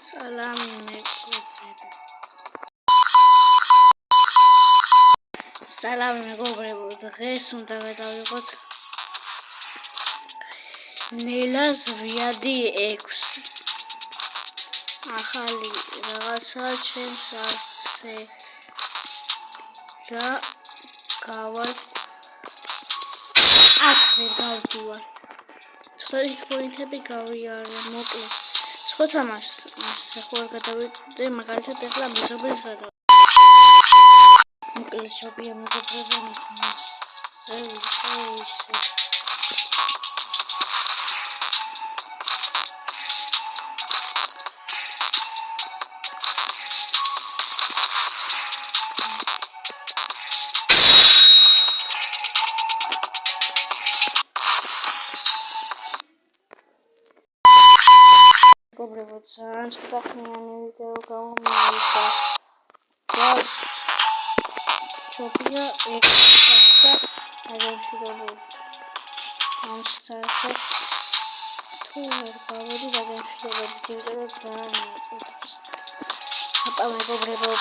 Salami მეგობრებო. Salami მეგობრებო, დღეს უნდა გადავიღოთ ნელას ვიადი 6. ახალი რაღაცა ჩემს არხზე და გავარ აქ ვერ გავდივარ. ცოტა პოინტები გავიარე, მოკლედ. სხვა თამაშს ახლა გადავიდე, მაგალითად ახლა მეზობელს გადავიდე. მოკლედ შობია მეგობრებო, მეგობრებო, ძალიან სპეციალური ვიდეო გამომივიდა და შობია ექსტრა გადავშიდობთ ამსთასე თუ ვერ გავედი გადავშიდობთ ვიდეო ძალიან მეწოდებს. აპა მეგობრებო